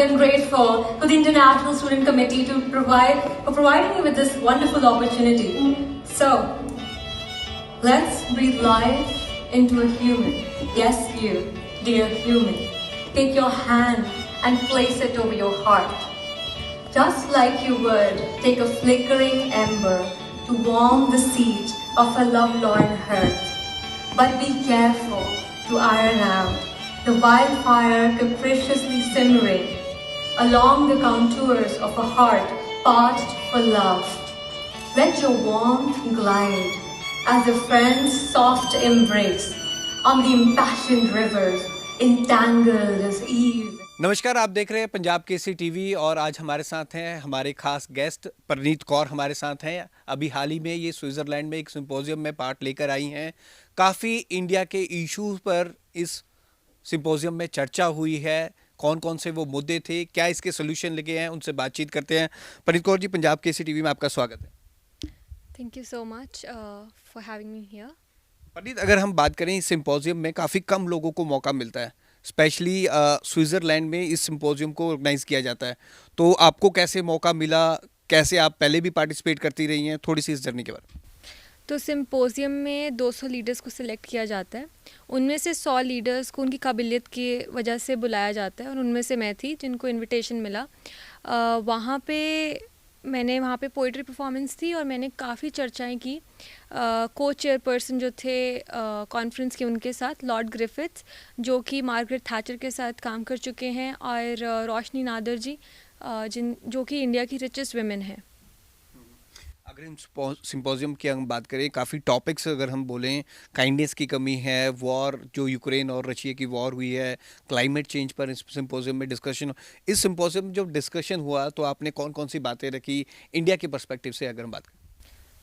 honored and grateful to the International Student Committee for providing me with this wonderful opportunity. So, let's breathe life into a human. Yes, you, dear human. Take your hand and place it over your heart. Just like you would take a flickering ember to warm the seat of a lovelorn hearth. But be careful to iron out the wildfire capriciously simmering along the contours of a heart parched for love. Let your warmth glide as a friend's soft embrace on the impassioned rivers entangled as eve. नमस्कार, आप देख रहे हैं Punjab Kesari TV और आज हमारे साथ हैं हमारे खास गेस्ट परनीत कौर हमारे साथ हैं। अभी हाल ही में ये स्विट्ज़रलैंड में एक सिंपोजियम में पार्ट लेकर आई हैं। काफ़ी इंडिया के इश्यूज पर इस सिंपोजियम में चर्चा हुई है। कौन कौन से वो मुद्दे थे, क्या इसके सोल्यूशन लगे हैं, उनसे बातचीत करते हैं। परनीत कौर जी, पंजाब केसरी टीवी में आपका स्वागत है। Thank you so much for having me here. Parneet, अगर हम बात करें इस सिंपोजियम में काफ़ी कम लोगों को मौका मिलता है, स्पेशली स्विट्ज़रलैंड में इस सिंपोजियम को ऑर्गेनाइज किया जाता है, तो आपको कैसे मौका मिला, कैसे आप पहले भी पार्टिसिपेट करती रही हैं, थोड़ी सी इस जर्नी के बारे में। तो सिंपोजियम में 200 लीडर्स को सिलेक्ट किया जाता है। उनमें से 100 लीडर्स को उनकी काबिलियत की वजह से बुलाया जाता है और उनमें से मैं थी जिनको इनविटेशन मिला। वहाँ पे मैंने पोइट्री परफॉर्मेंस थी और मैंने काफ़ी चर्चाएं की को चेयरपर्सन जो थे कॉन्फ्रेंस के, उनके साथ लॉर्ड ग्रिफिथ्स जो कि मार्गरेट थैचर के साथ काम कर चुके हैं, और रोशनी नादर जी जो कि इंडिया की रिचेस्ट वेमेन हैं। अगर हम सिंपोजियम की हम बात करें, काफ़ी टॉपिक्स अगर हम बोलें, काइंडनेस की कमी है, वॉर जो यूक्रेन और रशिया की वॉर हुई है, क्लाइमेट चेंज पर इस सिंपोजियम में डिस्कशन। इस सिंपोजियम में जब डिस्कशन हुआ तो आपने कौन कौन सी बातें रखी इंडिया के पर्सपेक्टिव से अगर हम बात करें?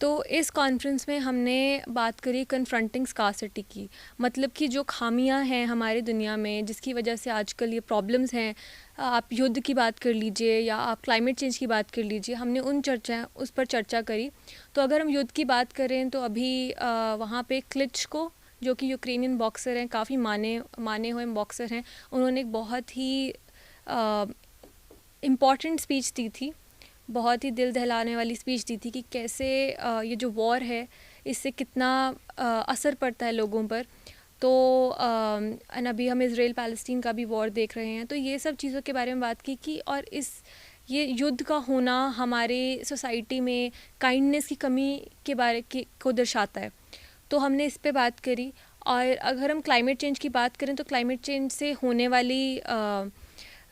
तो इस कॉन्फ्रेंस में हमने बात करी कन्फ्रंटिंग स्कार्सिटी की, मतलब कि जो खामियां हैं हमारी दुनिया में जिसकी वजह से आजकल ये प्रॉब्लम्स हैं। आप युद्ध की बात कर लीजिए या आप क्लाइमेट चेंज की बात कर लीजिए, हमने उस पर चर्चा करी। तो अगर हम युद्ध की बात करें तो अभी वहाँ पे क्लिचको जो कि यूक्रेनियन बॉक्सर हैं, काफ़ी माने हुए बॉक्सर हैं, उन्होंने एक बहुत ही इम्पॉर्टेंट स्पीच दी थी, बहुत ही दिल दहलाने वाली स्पीच दी थी कि कैसे ये जो वॉर है इससे कितना असर पड़ता है लोगों पर। तो अभी हम इज़राइल पैलेस्टीन का भी वॉर देख रहे हैं, तो ये सब चीज़ों के बारे में बात की और ये युद्ध का होना हमारे सोसाइटी में काइंडनेस की कमी को दर्शाता है। तो हमने इस पे बात करी। और अगर हम क्लाइमेट चेंज की बात करें तो क्लाइमेट चेंज से होने वाली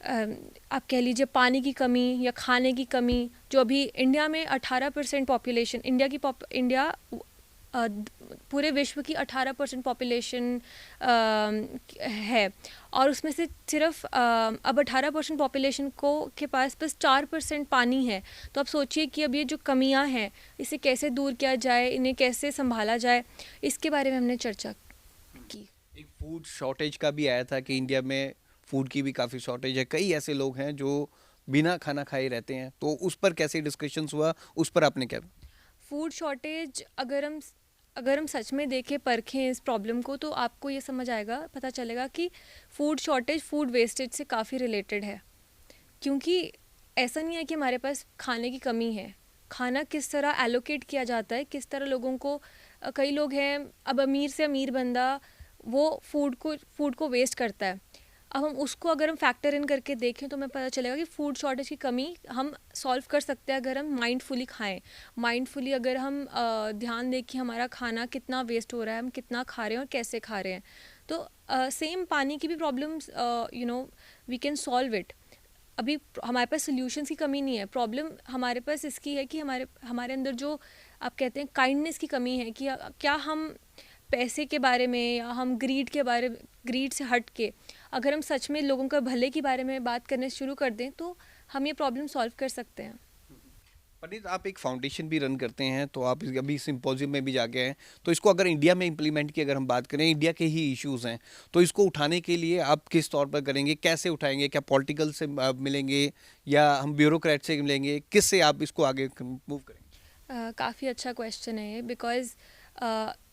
आप कह लीजिए पानी की कमी या खाने की कमी, जो अभी इंडिया में 18% पॉपुलेशन, इंडिया पूरे विश्व की 18% पॉपुलेशन है, और उसमें से सिर्फ अब 18% पॉपुलेशन के पास बस 4% पानी है। तो आप सोचिए कि अब ये जो कमियां हैं इसे कैसे दूर किया जाए, इन्हें कैसे संभाला जाए, इसके बारे में हमने चर्चा की। एक फूड शॉर्टेज का भी आया था कि इंडिया में फूड की भी काफ़ी शॉर्टेज है, कई ऐसे लोग हैं जो बिना खाना खाए रहते हैं, तो उस पर कैसे डिस्कशंस हुआ, उस पर आपने क्या? फूड शॉर्टेज अगर हम सच में देखें, परखें इस प्रॉब्लम को, तो आपको ये पता चलेगा कि फूड शॉर्टेज फूड वेस्टेज से काफ़ी रिलेटेड है। क्योंकि ऐसा नहीं है कि हमारे पास खाने की कमी है, खाना किस तरह एलोकेट किया जाता है, किस तरह लोगों को, कई लोग हैं, अब अमीर से अमीर बंदा वो फूड को वेस्ट करता है। अब अगर हम फैक्टर इन करके देखें तो हमें पता चलेगा कि फूड शॉर्टेज की कमी हम सॉल्व कर सकते हैं अगर हम माइंडफुली खाएं। माइंडफुली अगर हम ध्यान दें कि हमारा खाना कितना वेस्ट हो रहा है, हम कितना खा रहे हैं और कैसे खा रहे हैं। तो सेम पानी की भी problems we can solve it. अभी हमारे पास सोल्यूशंस की कमी नहीं है, प्रॉब्लम हमारे पास इसकी है कि हमारे अंदर जो आप कहते हैं काइंडनेस की कमी है, कि क्या हम पैसे के बारे में या हम ग्रीड से हट के अगर हम सच में लोगों का भले के बारे में बात करने शुरू कर दें तो हम ये प्रॉब्लम सॉल्व कर सकते हैं। पंडित, आप एक फाउंडेशन भी रन करते हैं, तो आप अभी सिंपोजियम में भी जाके हैं, तो इसको अगर इंडिया में इम्प्लीमेंट की अगर हम बात करें, इंडिया के ही इश्यूज हैं, तो इसको उठाने के लिए आप किस तौर पर करेंगे, कैसे उठाएंगे? क्या पॉलिटिकल से मिलेंगे या हम ब्यूरोक्रेट से मिलेंगे, किससे आप इसको आगे मूव करेंगे? काफ़ी अच्छा क्वेश्चन है ये, बिकॉज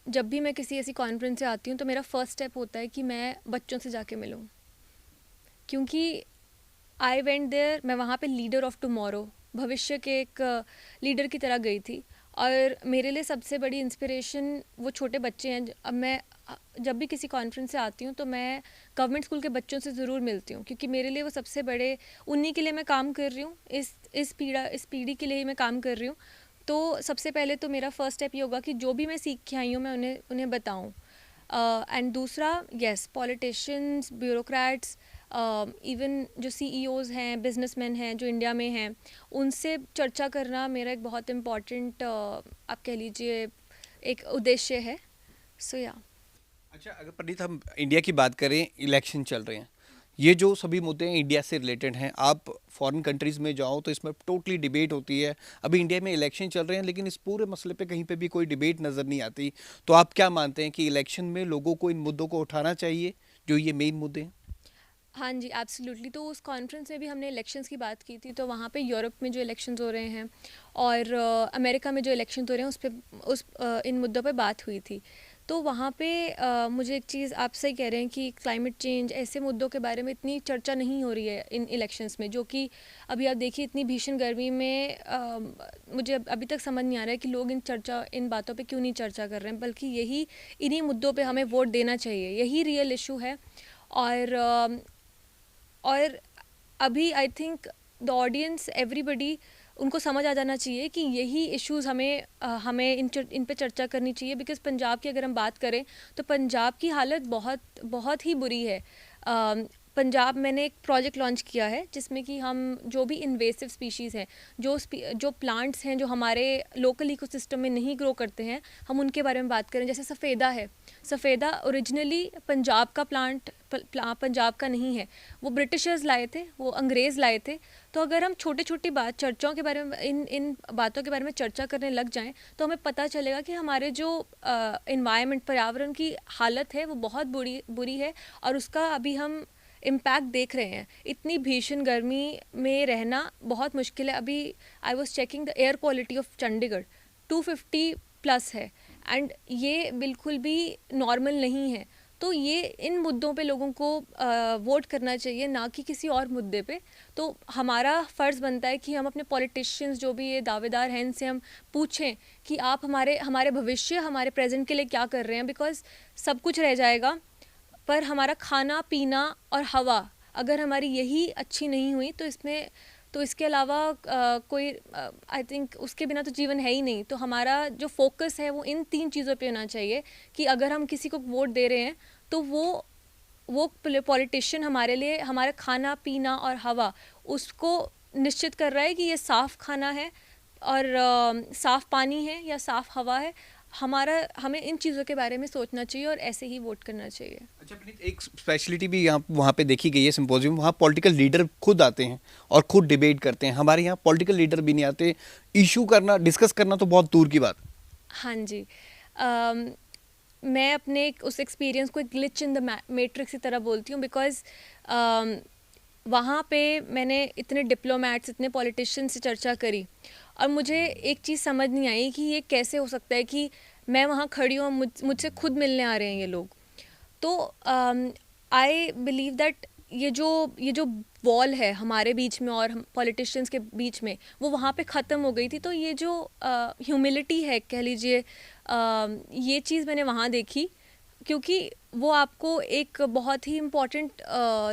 जब भी मैं किसी ऐसी कॉन्फ्रेंस से आती हूँ तो मेरा फर्स्ट स्टेप होता है कि मैं बच्चों से जाके मिलूँ, क्योंकि आई वेंट देयर, मैं वहाँ पे लीडर ऑफ टुमारो, भविष्य के एक लीडर की तरह गई थी। और मेरे लिए सबसे बड़ी इंस्पिरेशन वो छोटे बच्चे हैं। अब मैं जब भी किसी कॉन्फ्रेंस से आती हूँ तो मैं गवर्नमेंट स्कूल के बच्चों से ज़रूर मिलती हूँ, क्योंकि मेरे लिए वो सबसे बड़े, उन्हीं के लिए मैं काम कर रही हूँ, इस पीढ़ी के लिए ही मैं काम कर रही हूँ। तो सबसे पहले तो मेरा फर्स्ट स्टेप ये होगा कि जो भी मैं सीख के आई हूँ मैं उन्हें बताऊँ। एंड दूसरा, यस, पॉलिटिशियंस, ब्यूरोक्रेट्स, इवन जो सीईओज़ हैं, बिजनेसमैन हैं जो इंडिया में हैं, उनसे चर्चा करना मेरा एक बहुत इम्पॉर्टेंट, आप कह लीजिए, एक उद्देश्य है। सो या। अच्छा, अगर प्रनीत हम इंडिया की बात करें, इलेक्शन चल रहे हैं, ये जो सभी मुद्दे हैं इंडिया से रिलेटेड हैं। आप फॉरेन कंट्रीज़ में जाओ तो इसमें टोटली डिबेट होती है। अभी इंडिया में इलेक्शन चल रहे हैं लेकिन इस पूरे मसले पे कहीं पे भी कोई डिबेट नज़र नहीं आती। तो आप क्या मानते हैं कि इलेक्शन में लोगों को इन मुद्दों को उठाना चाहिए, जो ये मेन मुद्दे हैं? हाँ जी, एब्सोल्युटली। तो उस कॉन्फ्रेंस में भी हमने इलेक्शंस की बात की थी, तो वहाँ पे यूरोप में जो इलेक्शंस हो रहे हैं और अमेरिका में जो इलेक्शंस हो रहे हैं इन मुद्दों पे बात हुई थी। तो वहाँ पे मुझे एक चीज़, आप सही कह रहे हैं कि क्लाइमेट चेंज, ऐसे मुद्दों के बारे में इतनी चर्चा नहीं हो रही है इन इलेक्शंस में, जो कि अभी आप देखिए इतनी भीषण गर्मी में मुझे अभी तक समझ नहीं आ रहा है कि लोग इन बातों पे क्यों नहीं चर्चा कर रहे हैं, बल्कि इन्हीं मुद्दों पे हमें वोट देना चाहिए, यही रियल इशू है। और अभी I think the audience, everybody, उनको समझ आ जाना चाहिए कि यही इश्यूज़ हमें इन पे चर्चा करनी चाहिए। बिकॉज़ पंजाब की अगर हम बात करें तो पंजाब की हालत बहुत बहुत ही बुरी है। पंजाब, मैंने एक प्रोजेक्ट लॉन्च किया है जिसमें कि हम जो भी इन्वेसिव स्पीशीज़ हैं, जो प्लांट्स हैं जो हमारे लोकल इकोसिस्टम में नहीं ग्रो करते हैं, हम उनके बारे में बात करें। जैसे सफ़ेदा है, सफ़ेदा ओरिजिनली पंजाब का प्लांट पंजाब का नहीं है, वो ब्रिटिशर्स लाए थे, वो अंग्रेज़ लाए थे। तो अगर हम छोटी छोटी चर्चाओं के बारे में, इन बातों के बारे में चर्चा करने लग जाएं, तो हमें पता चलेगा कि हमारे जो इन्वायरमेंट, पर्यावरण की हालत है वो बहुत बुरी है, और उसका अभी हम इम्पैक्ट देख रहे हैं। इतनी भीषण गर्मी में रहना बहुत मुश्किल है। अभी I was checking the air quality of Chandigarh, 250 plus है, एंड ये बिल्कुल भी नॉर्मल नहीं है। तो ये इन मुद्दों पे लोगों को वोट करना चाहिए, ना कि किसी और मुद्दे पे। तो हमारा फ़र्ज़ बनता है कि हम अपने पॉलिटिशियंस, जो भी ये दावेदार हैं, इनसे हम पूछें कि आप हमारे भविष्य, हमारे प्रेजेंट के लिए क्या कर रहे हैं। बिकॉज़ सब कुछ रह जाएगा, पर हमारा खाना पीना और हवा, अगर हमारी यही अच्छी नहीं हुई तो इसके अलावा कोई, आई थिंक उसके बिना तो जीवन है ही नहीं। तो हमारा जो फोकस है वो इन 3 चीज़ों पे होना चाहिए कि अगर हम किसी को वोट दे रहे हैं तो वो पॉलिटिशियन हमारे लिए हमारा खाना पीना और हवा, उसको निश्चित कर रहा है कि ये साफ़ खाना है और साफ़ पानी है या साफ़ हवा है। हमें इन चीज़ों के बारे में सोचना चाहिए और ऐसे ही वोट करना चाहिए। अच्छा प्रीत, एक स्पेशलिटी भी यहाँ वहाँ पे देखी गई है सिंपोजियम, वहाँ पॉलिटिकल लीडर खुद आते हैं और खुद डिबेट करते हैं। हमारे यहाँ पॉलिटिकल लीडर भी नहीं आते, इशू करना, डिस्कस करना तो बहुत दूर की बात। हाँ जी, मैं अपने उस एक्सपीरियंस को एक ग्लिच इन द मैट्रिक्स की तरह बोलती हूँ। बिकॉज़ वहाँ पे मैंने इतने डिप्लोमैट्स, इतने पॉलिटिशियंस से चर्चा करी, और मुझे एक चीज़ समझ नहीं आई कि ये कैसे हो सकता है कि मैं वहाँ खड़ी हूँ, मुझसे खुद मिलने आ रहे हैं ये लोग। तो आई बिलीव दैट ये जो वॉल है हमारे बीच में और हम पॉलिटिशियंस के बीच में, वो वहाँ पे ख़त्म हो गई थी। तो ये जो ह्यूमिलिटी है, कह लीजिए, ये चीज़ मैंने वहाँ देखी, क्योंकि वो आपको एक बहुत ही इम्पॉर्टेंट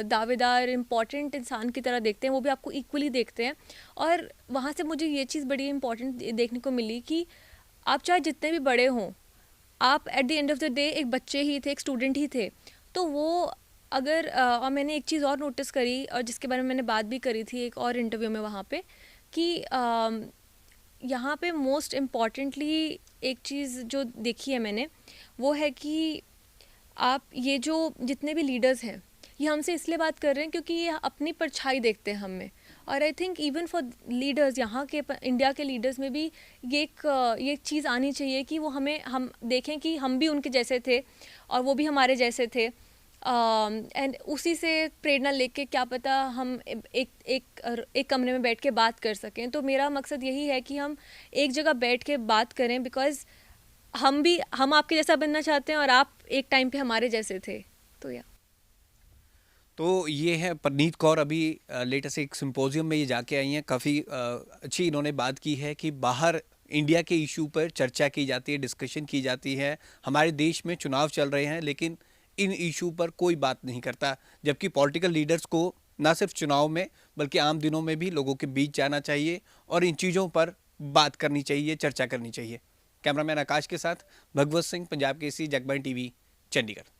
दावेदार, इम्पॉर्टेंट इंसान की तरह देखते हैं, वो भी आपको इक्वली देखते हैं। और वहाँ से मुझे ये चीज़ बड़ी इम्पॉर्टेंट देखने को मिली कि आप चाहे जितने भी बड़े हों, आप at the end of the day एक बच्चे ही थे, एक स्टूडेंट ही थे। तो वो अगर और मैंने एक चीज़ और नोटिस करी, और जिसके बारे में मैंने बात भी करी थी एक और इंटरव्यू में वहाँ पे, कि यहाँ पे मोस्ट इम्पॉर्टेंटली एक चीज़ जो देखी है मैंने, वो है कि आप ये जो जितने भी लीडर्स हैं, ये हमसे इसलिए बात कर रहे हैं क्योंकि ये अपनी परछाई देखते हैं हम में। और I think even for leaders, यहाँ के इंडिया के लीडर्स में भी ये एक चीज़ आनी चाहिए कि वो हम देखें कि हम भी उनके जैसे थे और वो भी हमारे जैसे थे। एंड उसी से प्रेरणा लेके क्या पता हम एक कमरे में बैठ के बात कर सकें। तो मेरा मकसद यही है कि हम एक जगह बैठ के बात करें, बिकॉज़ हम आपके जैसा बनना चाहते हैं और आप एक टाइम पे हमारे जैसे थे। तो या तो ये है परनीत कौर, अभी लेटेस्ट एक सिंपोजियम में ये जाके आई हैं। काफ़ी अच्छी इन्होंने बात की है कि बाहर इंडिया के इशू पर चर्चा की जाती है, डिस्कशन की जाती है। हमारे देश में चुनाव चल रहे हैं लेकिन इन इशू पर कोई बात नहीं करता, जबकि पॉलिटिकल लीडर्स को ना सिर्फ चुनाव में बल्कि आम दिनों में भी लोगों के बीच जाना चाहिए और इन चीज़ों पर बात करनी चाहिए, चर्चा करनी चाहिए। कैमरामैन आकाश के साथ भगवत सिंह, पंजाब केसरी, जगबानी टीवी, चंडीगढ़।